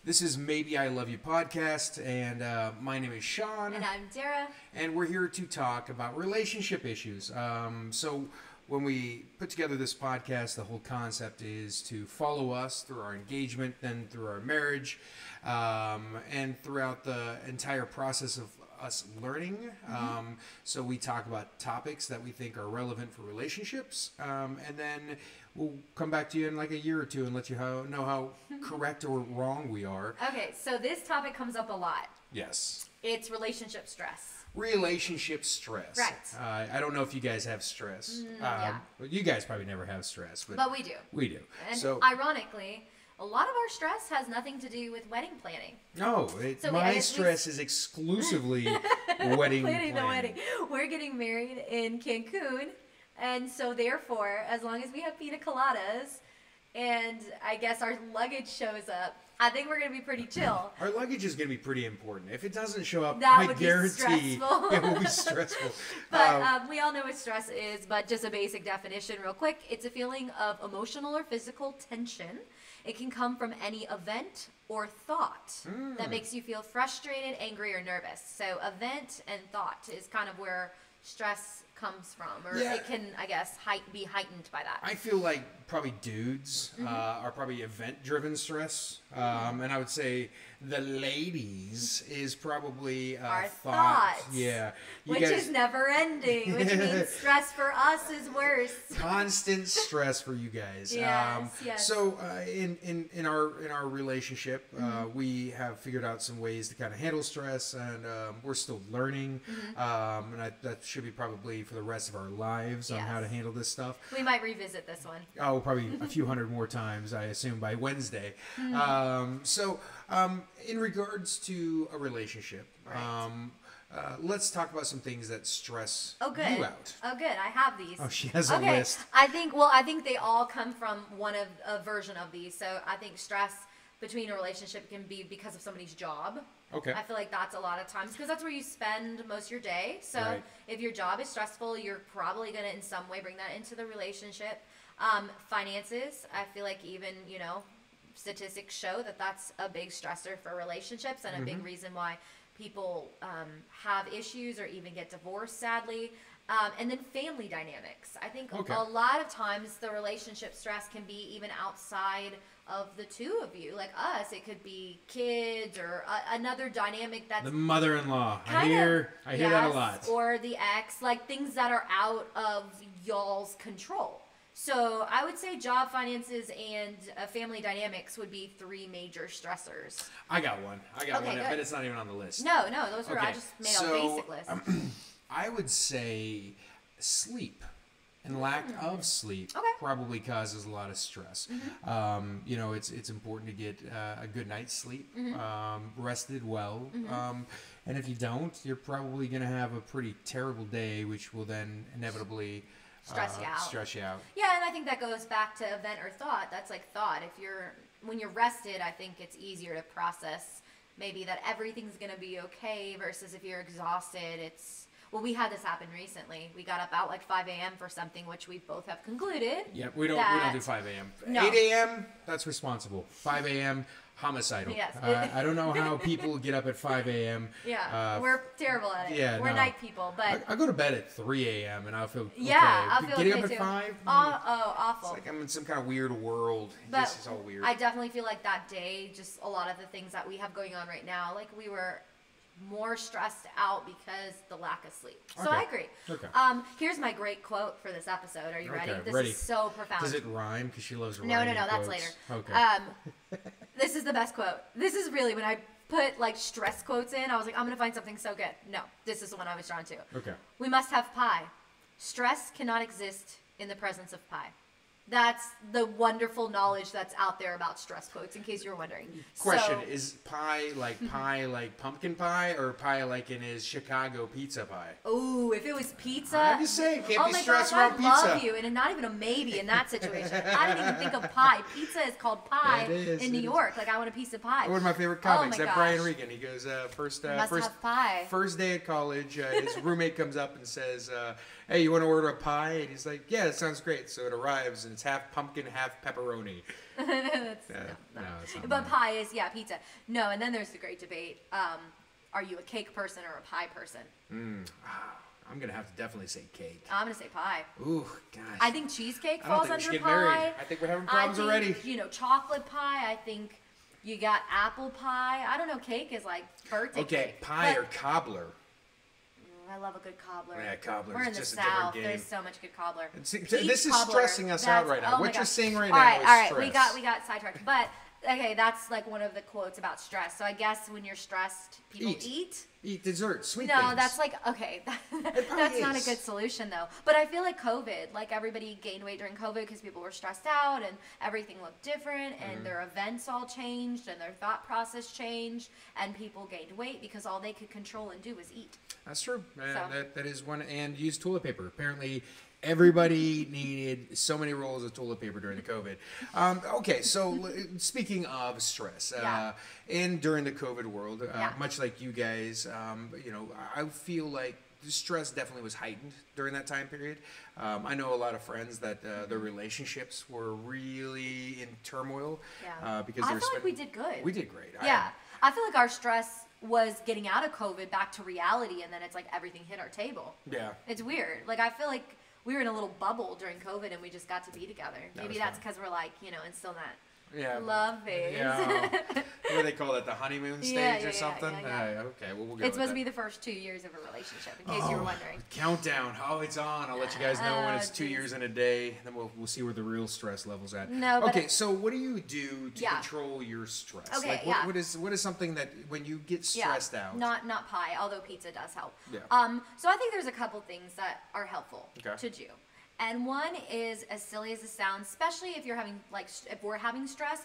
This is Maybe I Love You podcast, and my name is Sean. And I'm Dara. And we're here to talk about relationship issues. So when we put together this podcast, the whole concept is to follow us through our engagement, then through our marriage, and throughout the entire process of us learning. So we talk about topics that we think are relevant for relationships, and then we'll come back to you in like a year or two and let you know how correct or wrong we are. Okay, so this topic comes up a lot. Yes. It's relationship stress. Relationship stress. Right. I don't know if you guys have stress. Yeah. You guys probably never have stress. But we do. We do. And so, ironically, a lot of our stress has nothing to do with wedding planning. No, my stress is exclusively wedding planning. The wedding. We're getting married in Cancun, and so therefore, as long as we have pina coladas, and I guess our luggage shows up, I think we're going to be pretty chill. Our luggage is going to be pretty important. If it doesn't show up, I guarantee it will be stressful. But we all know what stress is, but just a basic definition real quick. It's a feeling of emotional or physical tension. It can come from any event or thought that makes you feel frustrated, angry, or nervous. So event and thought is kind of where stress comes from, or it can, I guess, be heightened by that. I feel like probably dudes are probably event-driven stress, and I would say the ladies is probably our thought. thoughts. Yeah, which is never ending, which means stress for us is worse. Constant stress for you guys. Yes. So in our relationship, we have figured out some ways to kind of handle stress, and we're still learning. And that should be probably for the rest of our lives on how to handle this stuff. We might revisit this one. Oh, probably a few hundred more times, I assume, by Wednesday. In regards to a relationship, let's talk about some things that stress you out. Oh, good. I have these. Oh, she has a list. I think they all come from a version of these. So I think stress between a relationship can be because of somebody's job. Okay. I feel like that's a lot of times because that's where you spend most of your day. So if your job is stressful, you're probably going to in some way bring that into the relationship. Finances, I feel like even, statistics show that that's a big stressor for relationships and a big reason why people have issues or even get divorced, sadly. And then family dynamics. I think a lot of times the relationship stress can be even outside of the two of you. Like us, it could be kids or another dynamic that's... The mother-in-law. I hear that a lot. Or the ex, like things that are out of y'all's control. So I would say job, finances, and family dynamics would be three major stressors. I got one, but it's not even on the list. No, those were I just made a basic list. I would say sleep and lack of sleep probably causes a lot of stress. It's important to get a good night's sleep, rested well, and if you don't, you're probably going to have a pretty terrible day, which will then inevitably stress you out. Yeah, and I think that goes back to event or thought. That's like thought. When you're rested, I think it's easier to process maybe that everything's going to be okay versus if you're exhausted, we had this happen recently. We got up out like 5 a.m. for something, which we both have concluded. Yeah, we don't do 5 a.m. No. 8 a.m., that's responsible. 5 a.m., homicidal. Yes. I don't know how people get up at 5 a.m. Yeah, we're terrible at it. Yeah, we're night people, but... I go to bed at 3 a.m. and I'll feel okay. I'll feel Getting okay up at too. 5? Awful. It's like I'm in some kind of weird world. But this is all weird. I definitely feel like that day, just a lot of the things that we have going on right now, like we were more stressed out because the lack of sleep. So I agree. Okay. Here's my great quote for this episode. Are you ready? This ready. is so profound. Does it rhyme? Because she loves rhyming. No, that's quotes. later. Okay. This is the best quote. This is really when I put like stress quotes in, I was like, I'm gonna find something so good. No, this is the one I was drawn to. Okay. We must have pie. Stress cannot exist in the presence of pie. That's the wonderful knowledge that's out there about stress quotes, in case you were wondering. Question, is pie like pumpkin pie, or pie like in his Chicago pizza pie? Oh, if it was pizza. I'm just saying, can't be stressed around pizza. I love you, and not even a maybe in that situation. I didn't even think of pie. Pizza is called pie in New York. Like, I want a piece of pie. One of my favorite comics, that Brian Regan. He goes, first have pie. First day at college, his roommate comes up and says, hey, you want to order a pie? And he's like, yeah, that sounds great. So it arrives, and it's half pumpkin, half pepperoni. No, it's not but mine. pie is, pizza. No, and then there's the great debate. Are you a cake person or a pie person? I'm going to have to definitely say cake. I'm going to say pie. Ooh, gosh. I think cheesecake I don't falls think we should under get pie. married. I think we're having problems already. Chocolate pie. I think you got apple pie. I don't know. Cake is like birthday cake. Okay, pie or cobbler. I love a good cobbler. Yeah, cobbler. We're in the just South. a different game. There's so much good cobbler. This is cobbler. stressing us out right now. Oh What you're saying right all now right, is all right. stress. We got sidetracked. But okay, that's like one of the quotes about stress. So I guess when you're stressed, people eat. Eat dessert, sweet No, things. that's like, okay, that's not a good solution though. But I feel like COVID, like everybody gained weight during COVID because people were stressed out and everything looked different and their events all changed and their thought process changed and people gained weight because all they could control and do was eat. That's true. So. That is one. And use toilet paper. Apparently, everybody needed so many rolls of toilet paper during the COVID. Okay, so speaking of stress, and during the COVID world, much like you guys, I feel like the stress definitely was heightened during that time period. I know a lot of friends that their relationships were really in turmoil. Because I feel like we did good. We did great. I feel like our stress was getting out of COVID back to reality, and then it's like everything hit our table. Yeah. It's weird. Like, I feel like we were in a little bubble during COVID, and we just got to be together. Maybe that's because we're like, and still not love phase. Yeah. What do they call that? The honeymoon stage or something? Yeah. Okay, well, we'll go It's supposed with to be the first 2 years of a relationship, in case you were wondering. Countdown. Oh, it's on. I'll let you guys know when it's 2 years and a day. Then we'll see where the real stress level's at. No, but okay, so what do you do to control your stress? Okay, what is something that when you get stressed out? Not pie, although pizza does help. Yeah. So I think there's a couple things that are helpful to do. And one is, as silly as it sounds, especially if you're having if we're having stress,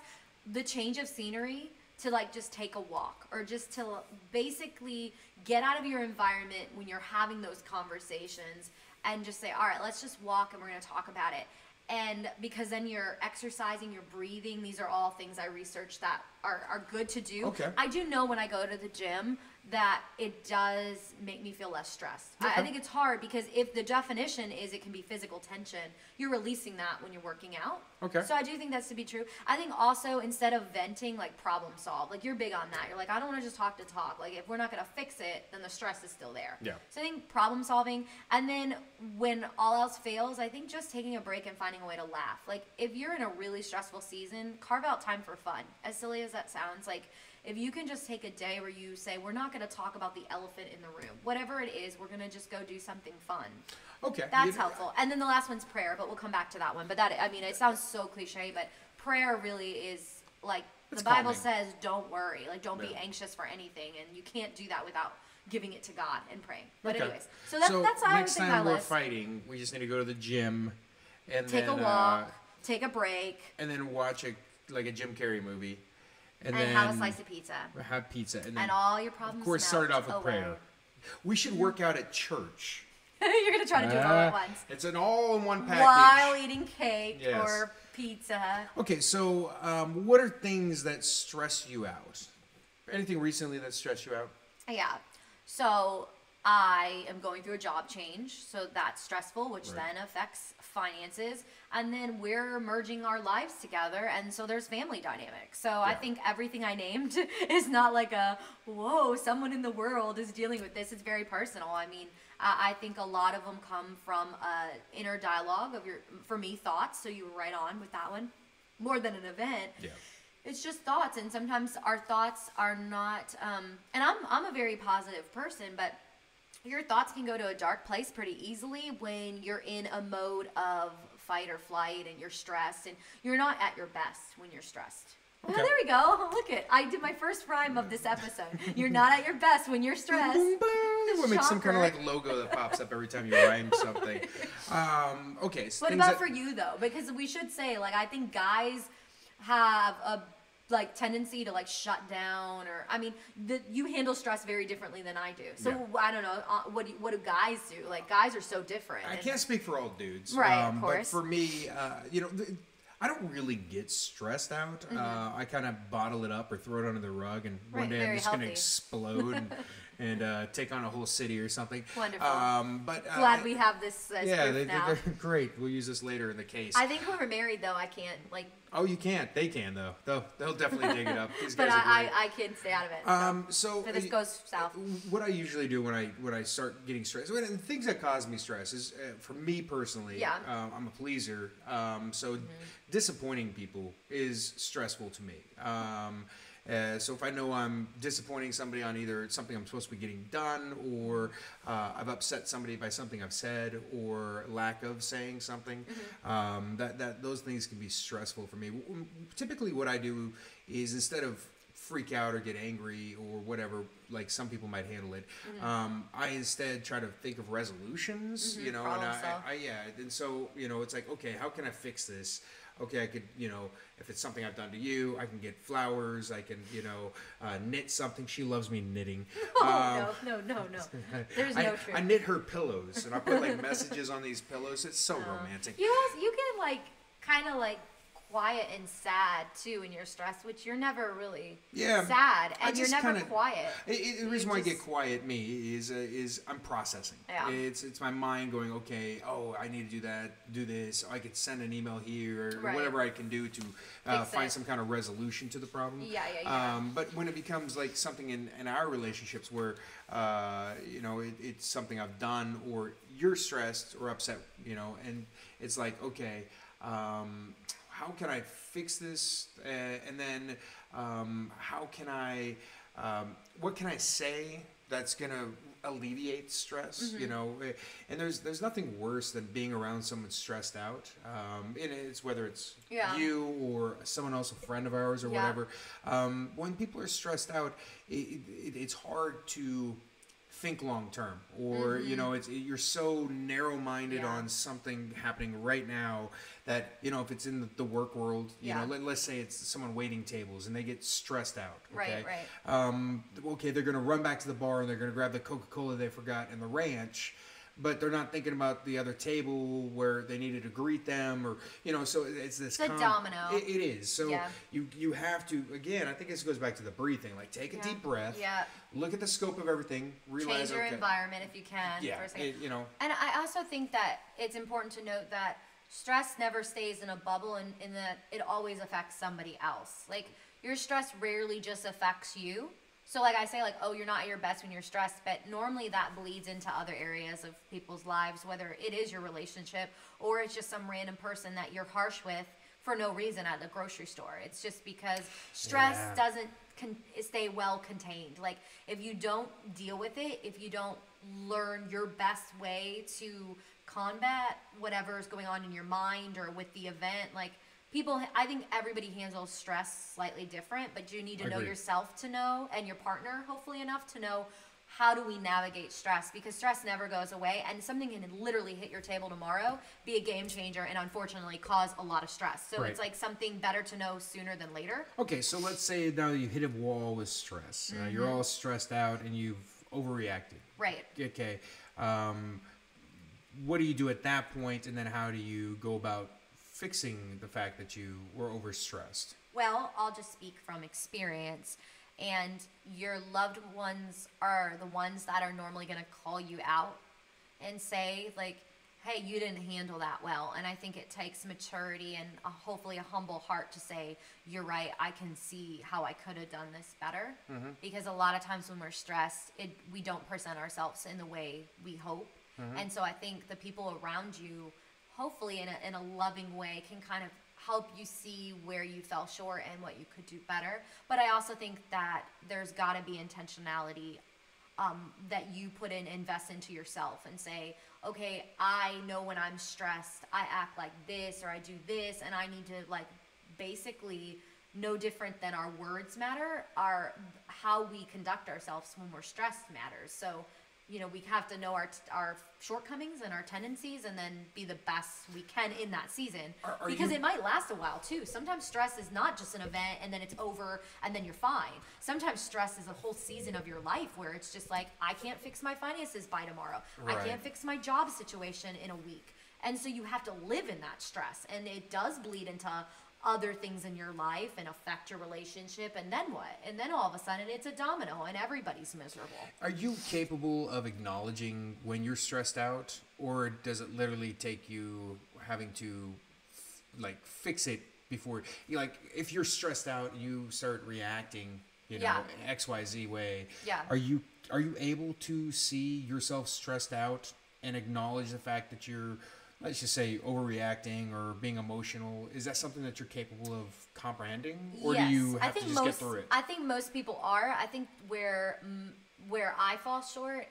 the change of scenery to just take a walk or just to basically get out of your environment when you're having those conversations and just say, all right, let's just walk and we're going to talk about it. And because then you're exercising, you're breathing. These are all things I researched that are good to do. Okay. I do know when I go to the gym that it does make me feel less stressed. Okay. I think it's hard because if the definition is it can be physical tension, you're releasing that when you're working out. Okay. So I do think that's to be true. I think also instead of venting, problem solve. You're big on that. You're like, I don't want to just talk to talk. If we're not going to fix it, then the stress is still there. Yeah. So I think problem solving. And then when all else fails, I think just taking a break and finding a way to laugh. If you're in a really stressful season, carve out time for fun. As silly as that sounds, if you can just take a day where you say, we're not going to talk about the elephant in the room. Whatever it is, we're going to just go do something fun. Okay. That's helpful. And then the last one's prayer, but we'll come back to that one. But it sounds so cliche, but prayer really is the Bible says, don't worry. Don't be anxious for anything. And you can't do that without giving it to God and praying. But anyways, so that's how I would think next time we're list. fighting, we just need to go to the gym and Take a walk, take a break. And then watch a Jim Carrey movie. And then then have a slice of pizza. Have pizza. And, then, and all your problems of course, start it off with away. prayer. We should work out at church. You're going to try to do it all at once. It's an all-in-one package. While eating cake or pizza. Okay, so what are things that stress you out? Anything recently that stressed you out? Yeah. So I am going through a job change, so that's stressful, which then affects finances. And then we're merging our lives together, and so there's family dynamics. So I think everything I named is not whoa, someone in the world is dealing with this. It's very personal. I think a lot of them come from inner dialogue of for me, thoughts. So you were right on with that one. More than an event. Yeah. It's just thoughts, and sometimes our thoughts are not. And I'm a very positive person, but your thoughts can go to a dark place pretty easily when you're in a mode of fight or flight and you're stressed, and you're not at your best when you're stressed. Okay. Oh, there we go. Look it. I did my first rhyme of this episode. You're not at your best when you're stressed. We'll make some kind of logo that pops up every time you rhyme something. Okay. So what about for you though? Because we should say, I think guys have a tendency to shut down, or you handle stress very differently than I do. So I don't know. What do guys do? Guys are so different. I can't speak for all dudes, right? Of course. But for me, I don't really get stressed out. I kind of bottle it up or throw it under the rug, and one day I'm just going to explode and take on a whole city or something. Wonderful. But glad we have this as yeah, proof now. they're great. We'll use this later in the case. I think when we're married, though, I can't, like... Oh, you can't. They can, though. They'll definitely dig it up. These guys but are great. I can stay out of it. So this goes south. What I usually do when I start getting stressed, and the things that cause me stress is, for me personally, I'm a pleaser. So disappointing people is stressful to me. So if I know I'm disappointing somebody on either something I'm supposed to be getting done, or I've upset somebody by something I've said, or lack of saying something, that those things can be stressful for me. Typically, what I do is, instead of freak out or get angry or whatever, like some people might handle it, I instead try to think of resolutions. And and so it's like, okay, how can I fix this? Okay, I could, if it's something I've done to you, I can get flowers. I can, knit something. She loves me knitting. No. There's no truth. I knit her pillows, and I put like messages on these pillows. It's so romantic. You get like kind of like quiet and sad too in your stress, which you're never really sad, and you're never quiet. The reason why I get quiet is I'm processing. Yeah. It's my mind going, okay, I need to do this. I could send an email here, or whatever I can do to find some kind of resolution to the problem. But when it becomes like something in our relationships where it's something I've done, or you're stressed or upset, and it's like, okay, how can I fix this? And then how can I, what can I say that's going to alleviate stress? And there's nothing worse than being around someone stressed out. And it's whether it's you or someone else, a friend of ours or whatever. When people are stressed out, it's hard to think long term, or you're so narrow-minded on something happening right now that if it's in the work world, let's say it's someone waiting tables and they get stressed out. Okay? Okay, they're going to run back to the bar and they're going to grab the Coca-Cola they forgot in the ranch, but they're not thinking about the other table where they needed to greet them, or so it's this. It's a domino. It is. So you have to, again, I think this goes back to the breathing. Like, take a deep breath. Look at the scope of everything. Realize, change your environment if you can. For a second. And I also think that it's important to note that stress never stays in a bubble, in that it always affects somebody else. Like, your stress rarely just affects you. So like I say, like, you're not at your best when you're stressed, but normally that bleeds into other areas of people's lives, whether it is your relationship or it's just some random person that you're harsh with for no reason at the grocery store. It's just because stress doesn't stay well contained. Like, if you don't deal with it, if you don't learn your best way to combat whatever is going on in your mind or with the event, like, I think everybody handles stress slightly different, but you need to know yourself to know, and your partner, hopefully enough, to know how do we navigate stress, because stress never goes away, and something can literally hit your table tomorrow, be a game changer, and unfortunately cause a lot of stress. So it's like something better to know sooner than later. Okay, so let's say now you hit a wall with stress. You're all stressed out and you've overreacted. Right. Okay. What do you do at that point, and then how do you go about fixing the fact that you were overstressed? Well, I'll just speak from experience, and your loved ones are the ones that are normally going to call you out and say, like, hey, you didn't handle that well. And I think it takes maturity and hopefully a humble heart to say, you're right, I can see how I could have done this better. Because a lot of times when we're stressed, we don't present ourselves in the way we hope. And so I think the people around you, hopefully in a loving way, can kind of help you see where you fell short and what you could do better. But I also think that there's got to be intentionality that you put invest into yourself and say, okay, I know when I'm stressed, I act like this or I do this, and I need to, like, basically, no different than our words matter, how we conduct ourselves when we're stressed matters. So, we have to know our shortcomings and our tendencies, and then be the best we can in that season. Because it might last a while too. Sometimes stress is not just an event and then it's over and then you're fine. Sometimes stress is a whole season of your life where it's just like, I can't fix my finances by tomorrow. I can't fix my job situation in a week. And so you have to live in that stress, and it does bleed into other things in your life and affect your relationship, and then what? And then all of a sudden it's a domino and everybody's miserable. Are you capable of acknowledging when you're stressed out, or does it literally take you having to like fix it before like if you're stressed out you start reacting, you know, in XYZ way? Are you able to see yourself stressed out and acknowledge the fact that you're, let's just say, overreacting or being emotional? Is that something that you're capable of comprehending, or do you have to just get through it? I think most people are. I think where I fall short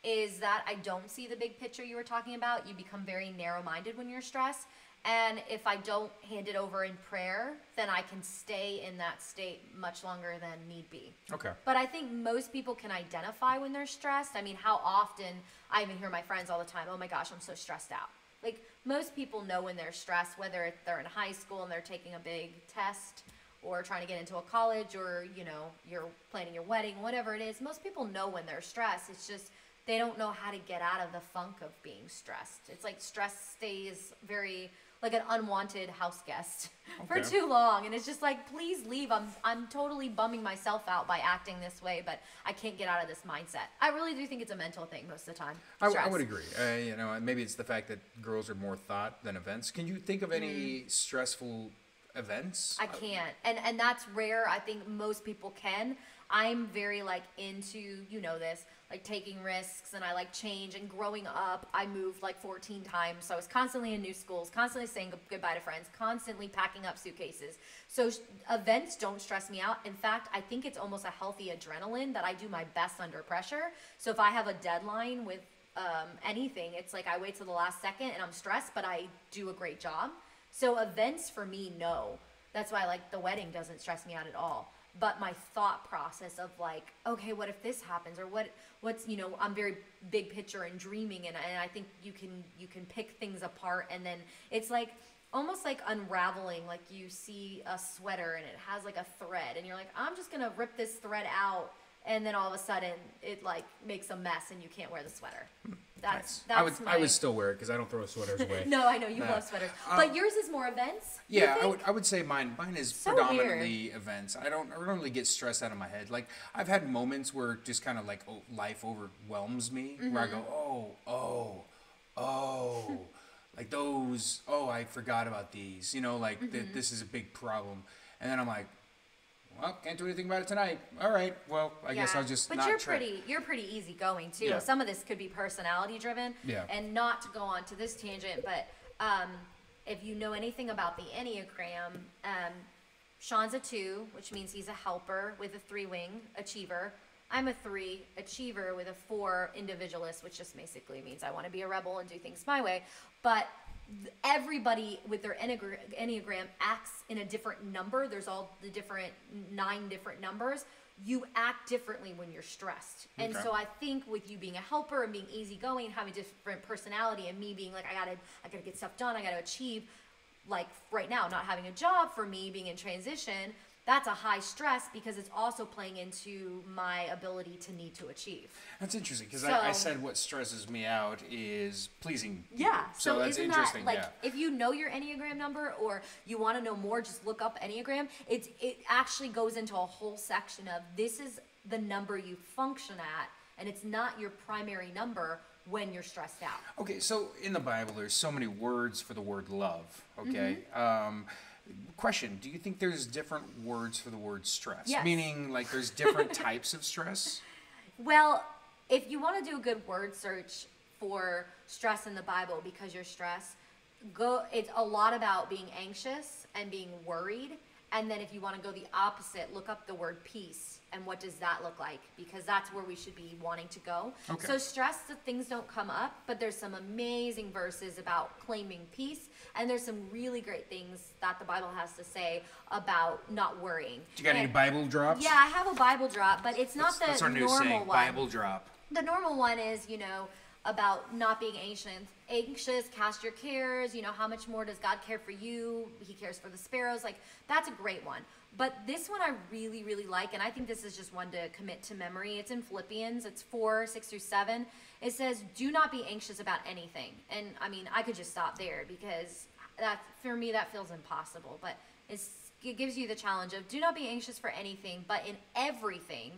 is that I don't see the big picture you were talking about. You become very narrow-minded when you're stressed. And if I don't hand it over in prayer, then I can stay in that state much longer than need be. Okay. But I think most people can identify when they're stressed. I mean, how often, I even hear my friends all the time, oh my gosh, I'm so stressed out. Like, most people know when they're stressed, whether they're in high school and they're taking a big test or trying to get into a college, or, you know, you're planning your wedding, whatever it is. Most people know when they're stressed. It's just they don't know how to get out of the funk of being stressed. It's like stress stays very... like an unwanted house guest for too long, and it's just like, please leave. I'm totally bumming myself out by acting this way, but I can't get out of this mindset. I really do think it's a mental thing most of the time. I would agree. You know, maybe it's the fact that girls are more thought than events. Can you think of any stressful events? I can't, and that's rare. I think most people can. I'm very like into, you know, this, like taking risks, and I like change. And growing up, I moved like 14 times. So I was constantly in new schools, constantly saying goodbye to friends, constantly packing up suitcases. So events don't stress me out. In fact, I think it's almost a healthy adrenaline that I do my best under pressure. So if I have a deadline with anything, it's like I wait till the last second and I'm stressed, but I do a great job. So events for me, no. That's why like the wedding doesn't stress me out at all. But my thought process of like, okay, what if this happens, or what's, you know, I'm very big picture and dreaming, and I think you can pick things apart, and then it's like almost like unraveling. Like you see a sweater and it has like a thread, and you're like, I'm just gonna rip this thread out, and then all of a sudden it like makes a mess and you can't wear the sweater. That's I would still wear it because I don't throw sweaters away. No, I know you love sweaters, but yours is more events. Yeah, I would say mine is so predominantly weird. Events. I don't really get stressed out of my head. Like I've had moments where just kind of like life overwhelms me, where I go like those. Oh, I forgot about these. You know, like this is a big problem, and then I'm like, well, can't do anything about it tonight. All right, well, I guess I'll just. But not you're pretty easygoing too. Yeah. Some of this could be personality driven. Yeah. And not to go on to this tangent, but if you know anything about the Enneagram, Sean's a 2, which means he's a helper with a 3-wing achiever. I'm a 3 achiever with a 4 individualist, which just basically means I want to be a rebel and do things my way. But everybody with their Enneagram acts in a different number. There's all the different 9 different numbers. You act differently when you're stressed. And so I think with you being a helper and being easygoing, having different personality, and me being like, I gotta get stuff done, I gotta achieve, like right now, not having a job for me, being in transition, that's a high stress because it's also playing into my ability to need to achieve. That's interesting because I said what stresses me out is pleasing people. Yeah. So that's isn't interesting. That, like, if you know your Enneagram number or you want to know more, just look up Enneagram. It actually goes into a whole section of this is the number you function at, and it's not your primary number when you're stressed out. Okay, so in the Bible, there's so many words for the word love. Okay. Question, do you think there's different words for the word stress? Yes. Meaning, like, there's different types of stress? Well, if you want to do a good word search for stress in the Bible because you're stressed, it's a lot about being anxious and being worried. And then if you want to go the opposite, look up the word peace and what does that look like, because that's where we should be wanting to go. Okay. So stress, the things don't come up, but there's some amazing verses about claiming peace, and there's some really great things that the Bible has to say about not worrying. Do you got any Bible drops? Yeah, I have a Bible drop, but it's not that's our normal new saying, one. Bible drop. The normal one is, about not being anxious, cast your cares, how much more does God care for you? He cares for the sparrows. Like, that's a great one. But this one I really, really like, and I think this is just one to commit to memory. It's in Philippians. It's 4:6-7. It says, do not be anxious about anything. And, I mean, I could just stop there because that for me that feels impossible. But it gives you the challenge of do not be anxious for anything, but in everything,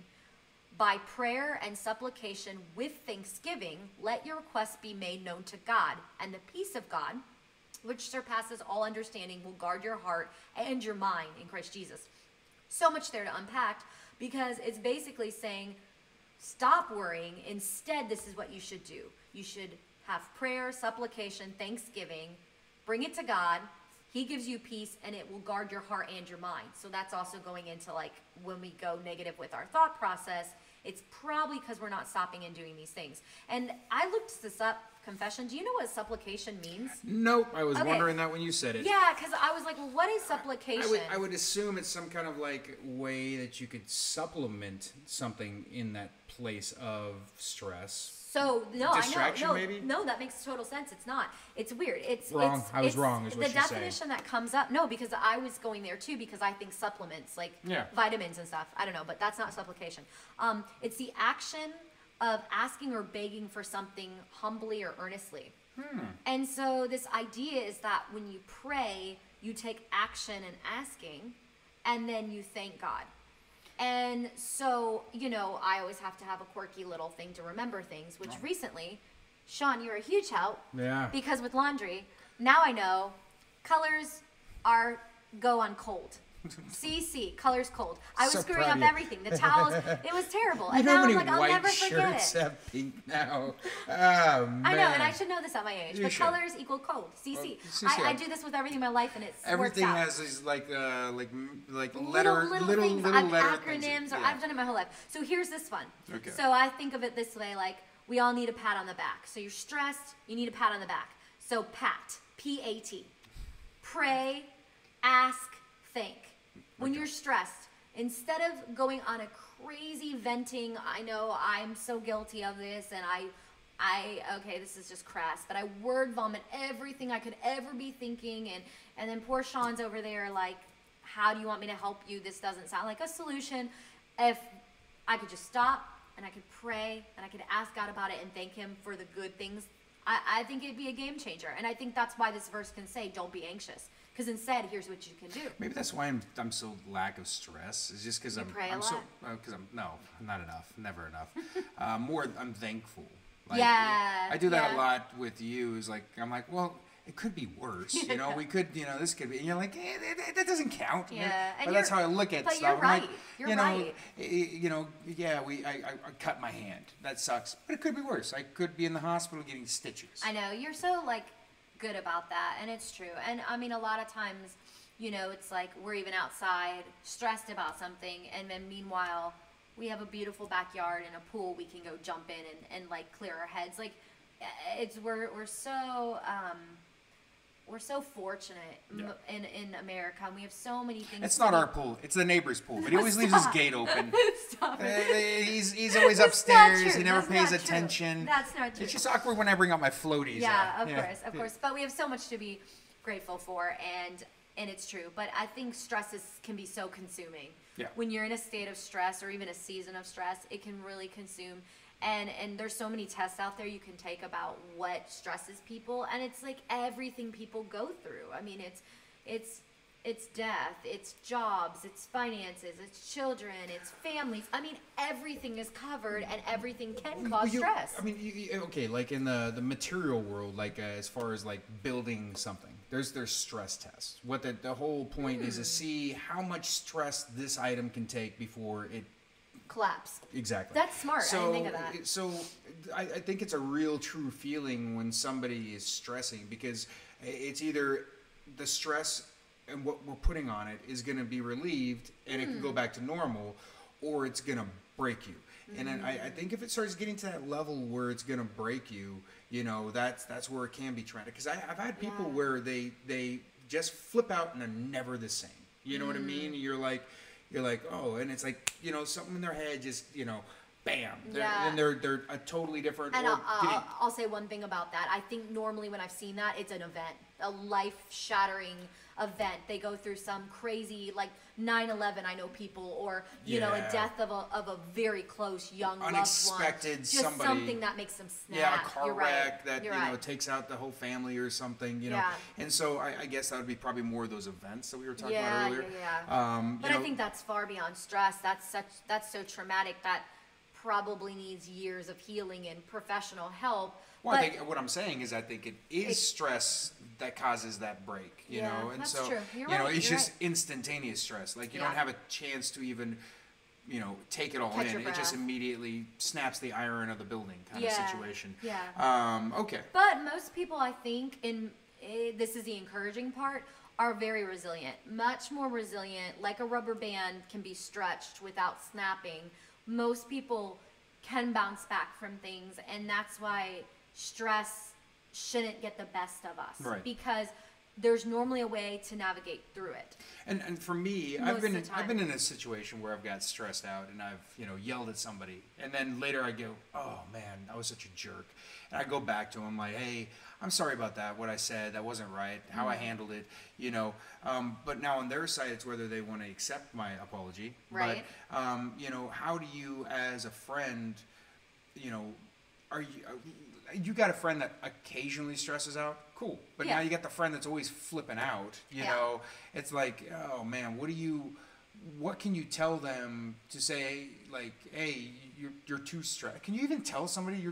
by prayer and supplication with thanksgiving, let your requests be made known to God, and the peace of God, which surpasses all understanding, will guard your heart and your mind in Christ Jesus. So much there to unpack, because it's basically saying, stop worrying. Instead, this is what you should do. You should have prayer, supplication, thanksgiving, bring it to God. He gives you peace, and it will guard your heart and your mind. So that's also going into like when we go negative with our thought process, it's probably because we're not stopping and doing these things. And I looked this up, confession. Do you know what supplication means? Nope, I was wondering that when you said it. Yeah, because I was like, well, what is supplication? I would assume it's some kind of like way that you could supplement something in that place of stress. So no, Distraction, I know, maybe? No, that makes total sense. It's not. It's weird. It's wrong. It's, I was wrong. Is what the she's saying. definition that comes up. No, because I was going there too. Because I think supplements, like vitamins and stuff. I don't know, but that's not supplication. It's the action of asking or begging for something humbly or earnestly. And so this idea is that when you pray, you take action in asking, and then you thank God. And so, you know, I always have to have a quirky little thing to remember things, which recently, Sean, you're a huge help. Yeah. Because with laundry, now I know colors go on cold. CC, colors cold. I was So screwing proud up of you. everything. The towels, it was terrible. You And know now how I'm many like, I'll white never forget shirts it. have pink now? Oh, man. I know, and I should know this at my age. You But should. colors equal cold. CC. Well, CC. I do this with everything in my life, and it's Everything works out. has these like little letter things. little I've letter acronyms, things. or I've done it my whole life. So here's this one. Okay. So I think of it this way: like we all need a pat on the back. So you're stressed, you need a pat on the back. So pat, P-A-T. Pray, ask, thank. When you're stressed, instead of going on a crazy venting, I know I'm so guilty of this, and okay, this is just crass, but I word vomit everything I could ever be thinking, and then poor Sean's over there like, how do you want me to help you? This doesn't sound like a solution. If I could just stop, and I could pray, and I could ask God about it and thank him for the good things, I think it'd be a game changer. And I think that's why this verse can say, don't be anxious. Because instead, here's what you can do. Maybe that's why I'm so lack of stress. It's just because I'm not enough, never enough. I'm thankful. Like, Yeah, I do that yeah. a lot with you. Is like I'm like, well, it could be worse. You know, we could, this could be. And you're like, that doesn't count. Yeah, but and that's how I look at but stuff. you're I'm right. like, You're right. I cut my hand. That sucks. But it could be worse. I could be in the hospital getting stitches. I know, you're so good about that, and it's true. And I mean, a lot of times, it's like we're even outside stressed about something, and then meanwhile we have a beautiful backyard and a pool we can go jump in and like clear our heads. Like we're so fortunate in America, and we have so many things. It's not our pool. It's the neighbor's pool. But he always leaves his gate open. Stop it. He's always That's not upstairs. true. He never That's pays not true. attention. That's not true. It's just awkward when I bring out my floaties. Yeah, of course. But we have so much to be grateful for, and it's true. But I think stress can be so consuming. Yeah. When you're in a state of stress or even a season of stress, it can really consume. And there's so many tests out there you can take about what stresses people, and it's like everything people go through. I mean, it's death, it's jobs, it's finances, it's children, it's families. I mean, everything is covered, and everything can cause stress. I mean, okay, like in the material world, like as far as like building something, there's stress tests. What the whole point is to see how much stress this item can take before it collapse. Exactly. That's smart. I didn't think of that. So I think it's a real true feeling when somebody is stressing, because it's either the stress and what we're putting on it is going to be relieved and it can go back to normal, or it's going to break you. And then I think if it starts getting to that level where it's going to break you, that's where it can be traumatic. Because I've had people where they just flip out and they're never the same. You know what I mean? You're like, oh, and it's like, something in their head just, bam, Yeah. and they're a totally different. And or getting, I'll say one thing about that. I think normally when I've seen that, it's an event, a life-shattering event. They go through some crazy, like 9/11. I know people, or you know, a death of a very close young unexpected loved one. Just somebody, something that makes them snap. yeah, a car You're wreck right. that You're you know right. takes out the whole family or something, you know. Yeah. And so I guess that would be probably more of those events that we were talking Yeah, about earlier. yeah. But You I know, think that's far beyond stress. That's so traumatic that probably needs years of healing and professional help. well, but I think what I'm saying is I think it is stress that causes that break, you Yeah, know, and that's so true. You're you know right, it's you're just right. instantaneous stress. Like you Yeah. don't have a chance to even, you know, take it all Catch in. your It just breath. immediately snaps the iron of the building kind Yeah, of situation. yeah. Okay. But most people, I think, this is the encouraging part, are very resilient. Much more resilient. Like a rubber band can be stretched without snapping. Most people can bounce back from things, and that's why stress shouldn't get the best of us. Right. Because there's normally a way to navigate through it. And for me, Most I've of been the I've been time. in a situation where I've got stressed out and I've, you know, yelled at somebody, and then later I go, oh man, I was such a jerk, and I go back to them like, hey, I'm sorry about that, what I said, that wasn't right, how I handled it, you know. But now on their side, it's whether they want to accept my apology. Right. But you know, how do you as a friend, you know, are you got a friend that occasionally stresses out? Cool. But now Yeah. you got the friend that's always flipping out, you Yeah. know. It's like, oh man, what can you tell them to say, like, hey, you're too stressed? Can you even tell somebody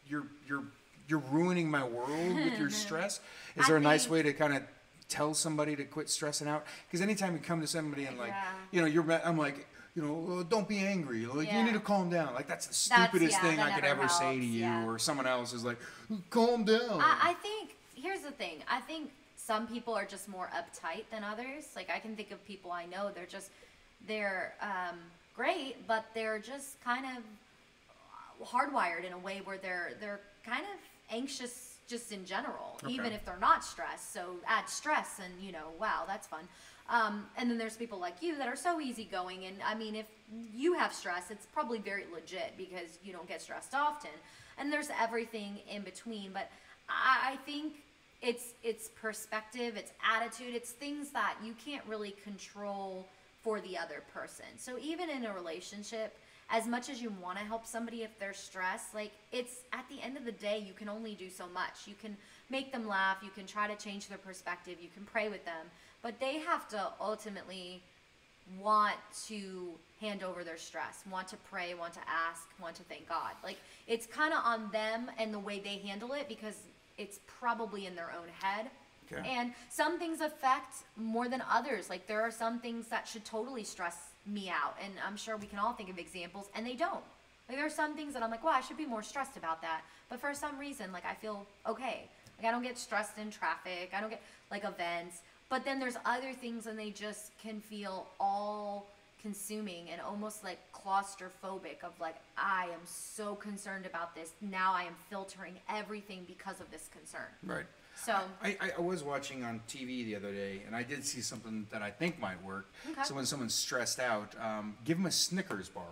you're ruining my world with your stress? Is there a nice way to kind of tell somebody to quit stressing out? Because anytime you come to somebody and like, Yeah. you know, I'm like, you know, don't be angry. Like, you Yeah. need to calm down. Like, that's the stupidest thing that I could never ever say to helps, you. yeah. Or someone else is like, calm down. I think, here's the thing. I think some people are just more uptight than others. Like, I can think of people I know, they're great, but they're just kind of hardwired in a way where they're kind of anxious just in general, Okay. even if they're not stressed. So add stress and, you know, wow, that's fun. And then there's people like you that are so easygoing. And I mean, if you have stress, it's probably very legit because you don't get stressed often. And there's everything in between. But I think it's perspective, it's attitude, it's things that you can't really control for the other person. So even in a relationship, as much as you want to help somebody if they're stressed, like, it's at the end of the day, you can only do so much. You can make them laugh, you can try to change their perspective, you can pray with them, but they have to ultimately want to hand over their stress, want to pray, want to ask, want to thank God. Like, it's kind of on them and the way they handle it, because it's probably in their own head. Okay. And some things affect more than others. Like, there are some things that should totally stress me out, and I'm sure we can all think of examples, and they don't. Like, there are some things that I'm like, well, I should be more stressed about that, but for some reason, like, I feel okay. Like, I don't get stressed in traffic, I don't get, like, events, but then there's other things, and they just can feel all consuming and almost like claustrophobic of like, I am so concerned about this, now I am filtering everything because of this concern. Right. So I was watching on TV the other day, and I did see something that I think might work. Okay. So when someone's stressed out, give them a Snickers bar.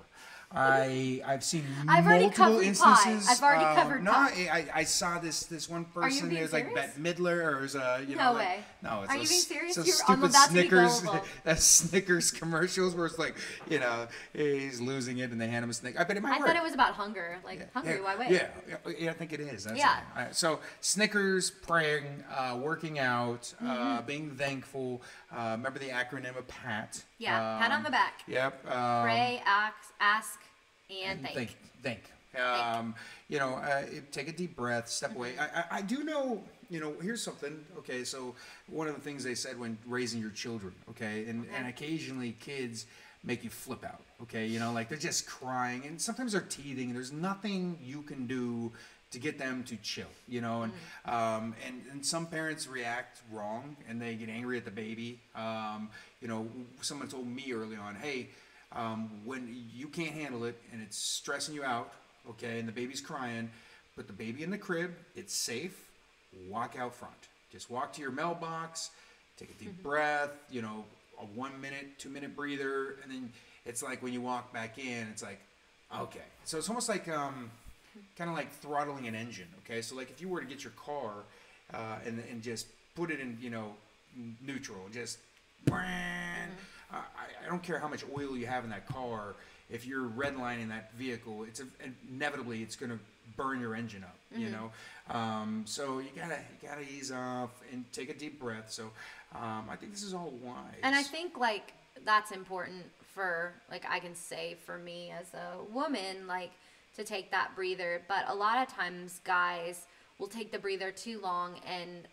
I've seen I've already multiple covered instances. pie. I've already covered no, pie. I saw this one Are you person. being It was like serious? Bette Midler, or it was No like, way. No, it's Are you those- being serious? those I'm stupid about to be Snickers. gullible. That Snickers commercials where it's like, you know, he's losing it and they hand him a Snicker. I bet it might I work. thought it was about hunger. Like, hungry, why wait? Yeah, I think it is. That's Yeah. it. All right, so Snickers, praying, working out, being thankful. Remember the acronym of PAT. Yeah, pat on the back. Yep. Pray, ask, and thank. Think. You know, take a deep breath, step away. I do know, you know, here's something. Okay, so one of the things they said when raising your children, okay, and occasionally kids make you flip out, okay, you know, like they're just crying, and sometimes they're teething, and there's nothing you can do to get them to chill, you know, and some parents react wrong, and they get angry at the baby. You know, someone told me early on, hey, when you can't handle it and it's stressing you out, okay, and the baby's crying, put the baby in the crib, it's safe, walk out front. Just walk to your mailbox, take a deep breath, you know, a 1 minute, 2 minute breather, and then it's like when you walk back in, it's like, Okay, so it's almost like kind of like throttling an engine. Okay, so like if you were to get your car and just put it in neutral, just I don't care how much oil you have in that car. If you're redlining that vehicle, inevitably it's going to burn your engine up. You know, so you gotta ease off and take a deep breath. So I think this is all wise. And I think like that's important for, like, I can say for me as a woman, like, to take that breather. But a lot of times guys will take the breather too long, and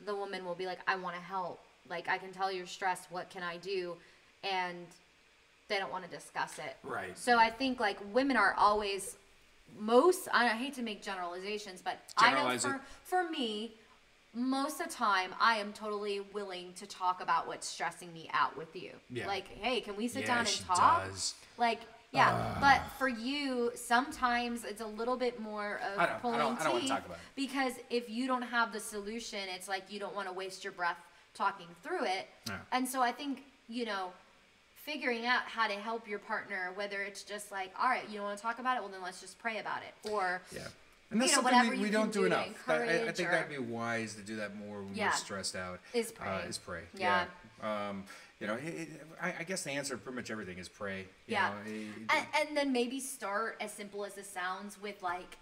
the woman will be like, I want to help. Like, I can tell you're stressed. What can I do? And they don't want to discuss it. Right. So I think like women are always I hate to make generalizations, but Generalize I know for me, most of the time, I am totally willing to talk about what's stressing me out with you. Yeah. Like, hey, can we sit down and she talk? Does. Like, yeah. But for you, sometimes it's a little bit more of pulling teeth. I don't want to talk about it. Because if you don't have the solution, it's like you don't want to waste your breath talking through it. Yeah. And so I think, figuring out how to help your partner, whether it's just like, all right, you don't want to talk about it? Well, then let's just pray about it. Or... Yeah. And that's something we don't do enough. I think that'd be wise to do that more when we're stressed out. Is pray. Yeah. I guess the answer to pretty much everything is pray. And then maybe start as simple as this sounds with like,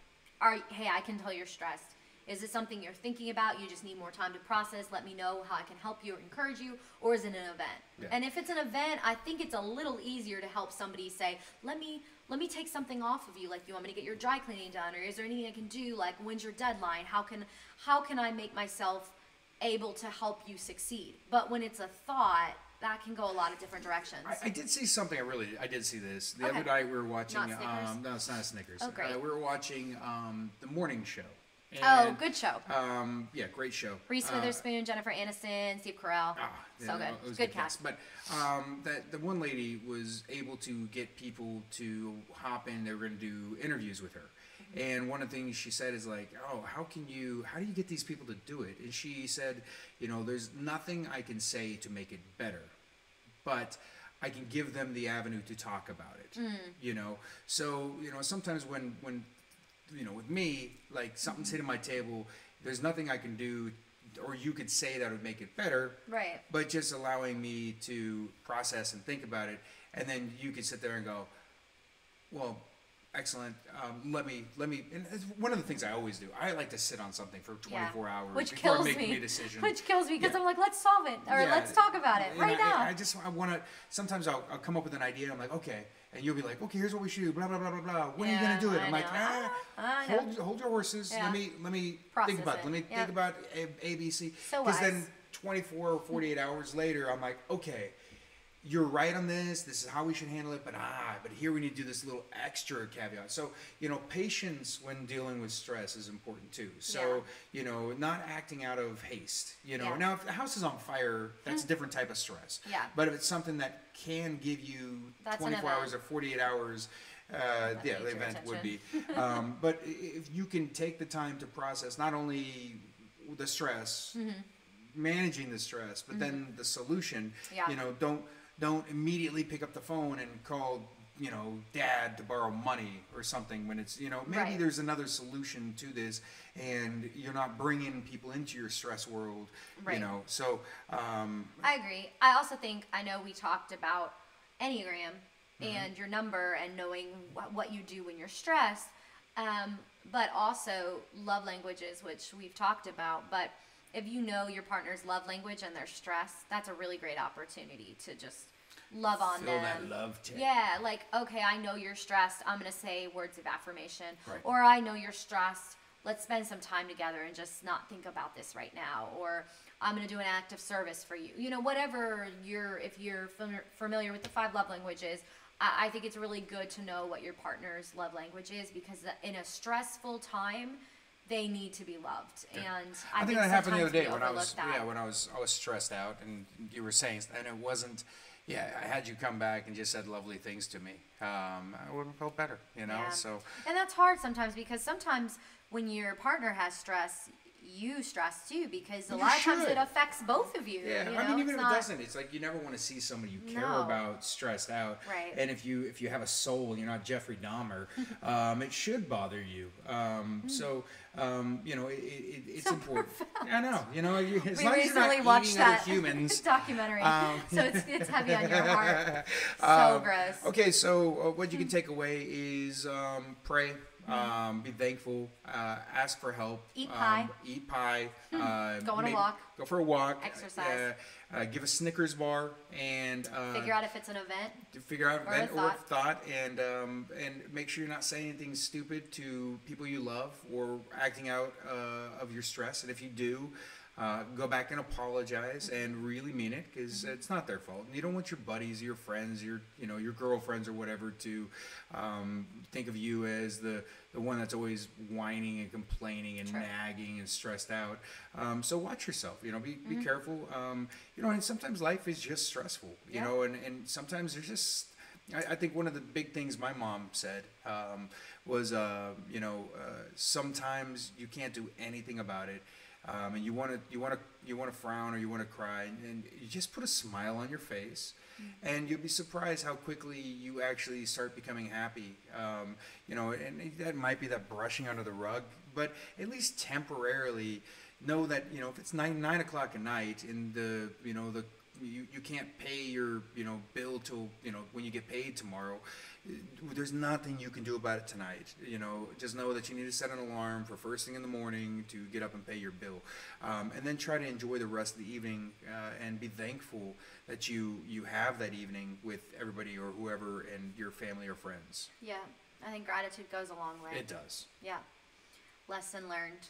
hey, I can tell you're stressed. Is it something you're thinking about? You just need more time to process. Let me know how I can help you or encourage you. Or is it an event? Yeah. And if it's an event, I think it's a little easier to help somebody say, let me take something off of you. Like, you want me to get your dry cleaning done? Or is there anything I can do? Like, when's your deadline? How can I make myself able to help you succeed? But when it's a thought, that can go a lot of different directions. I did see something. I did see this the other night. We were watching. Not Snickers? No, it's not a Snickers. Oh, great. We were watching the morning show. And, good show. Yeah, great show. Reese Witherspoon, Jennifer Aniston, Steve Carell. So good. It was good cast. But the one lady was able to get people to hop in. They were going to do interviews with her. And one of the things she said is like, how do you get these people to do it? And she said, there's nothing I can say to make it better, but I can give them the avenue to talk about it. So, sometimes when with me, like something's hitting my table, there's nothing I can do or you could say that would make it better. Right. But just allowing me to process and think about it, and then you could sit there and go, well, excellent. Let me. And it's one of the things I always do. I like to sit on something for 24 hours before making a decision. Which kills me because I'm like, let's solve it or let's talk about it right now. I want to. Sometimes I'll come up with an idea. And I'm like, okay. And you'll be like, okay, here's what we should do. Blah blah blah blah blah. When are you gonna do it? I'm like, hold your horses. Yeah. Let me process think about it. Let me think about A, B, C. Because then 24 or 48 hours later, I'm like, okay, you're right on this. This is how we should handle it. But here we need to do this little extra caveat. So, patience when dealing with stress is important too. So, not acting out of haste. Now if the house is on fire, that's a different type of stress. Yeah. But if it's something that can give you 24 hours or 48 hours, the event would be. But if you can take the time to process not only the stress, managing the stress, but then the solution. Don't immediately pick up the phone and call, dad to borrow money or something when it's, maybe there's another solution to this and you're not bringing people into your stress world, so. I agree. I also think, I know we talked about Enneagram and your number and knowing what you do when you're stressed, but also love languages, which we've talked about, but if you know your partner's love language and their stress, that's a really great opportunity to just love on them. Feel that love tip. Yeah, like, okay, I know you're stressed. I'm going to say words of affirmation. Right. Or I know you're stressed. Let's spend some time together and just not think about this right now. Or I'm going to do an act of service for you. Whatever if you're familiar with the 5 love languages, I think it's really good to know what your partner's love language is, because in a stressful time, they need to be loved. And I think that happened the other day when I was stressed out, and you were saying, and it wasn't, I had you come back and just said lovely things to me. I would have felt better, so. And that's hard sometimes, because sometimes when your partner has stress, you stress too, because a lot of times it affects both of you. Yeah, you I know? mean, even if it doesn't, it's like you never want to see somebody you care about stressed out. Right. And if you have a soul, you're not Jeffrey Dahmer, it should bother you. So you know, it's so important. Profound. I know. You know, as long as you're not eating other humans. Documentary. So it's heavy on your heart. So gross. Okay, so what you can take away is pray. Be thankful. Ask for help. Eat pie. Eat pie. Go on a walk. Go for a walk. Exercise. Give a Snickers bar and figure out if it's an event. Figure out event or a thought, and make sure you're not saying anything stupid to people you love or acting out of your stress. And if you do, go back and apologize and really mean it, because it's not their fault. And you don't want your buddies, your friends, your girlfriends or whatever to think of you as the one that's always whining and complaining and nagging and stressed out. So watch yourself. You know, be careful. You know, and sometimes life is just stressful. You know, and sometimes there's just. I think one of the big things my mom said was, sometimes you can't do anything about it. And you want to frown or you want to cry, and you just put a smile on your face, and you'll be surprised how quickly you actually start becoming happy. You know, and that might be that brushing under the rug, but at least temporarily know that, you know, if it's 9 o'clock at night and you can't pay your bill till when you get paid tomorrow. There's nothing you can do about it tonight. You know, just know that you need to set an alarm for first thing in the morning to get up and pay your bill, and then try to enjoy the rest of the evening and be thankful that you have that evening with everybody or whoever and your family or friends. Yeah, I think gratitude goes a long way. It does. Yeah. Lesson learned.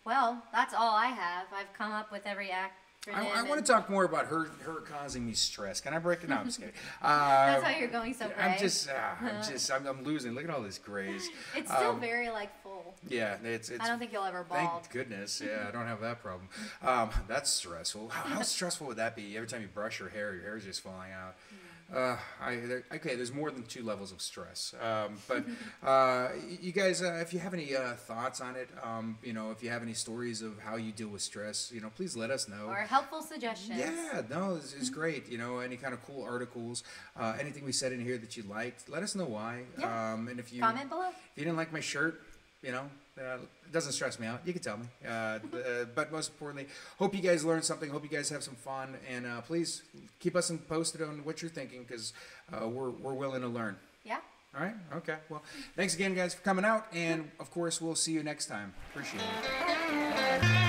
Well, that's all I have. I've come up with every act. I want to talk more about her causing me stress. Can I break it down? I'm just kidding. That's why you're going so gray. I'm losing. Look at all this grays. It's still very full. Yeah, it's. I don't think you'll ever bald. Thank goodness. Yeah, I don't have that problem. That's stressful. How stressful would that be? Every time you brush your hair's just falling out. Okay, there's more than 2 levels of stress. But you guys, if you have any thoughts on it, if you have any stories of how you deal with stress, please let us know. Or helpful suggestions. Yeah, no, it's great. Any kind of cool articles, anything we said in here that you liked, let us know why. Yeah. And if you comment below. If you didn't like my shirt, it doesn't stress me out. You can tell me. But most importantly, hope you guys learned something. Hope you guys have some fun. And please keep us posted on what you're thinking, because we're willing to learn. Yeah. All right? Okay. Well, thanks again, guys, for coming out. And, of course, we'll see you next time. Appreciate it.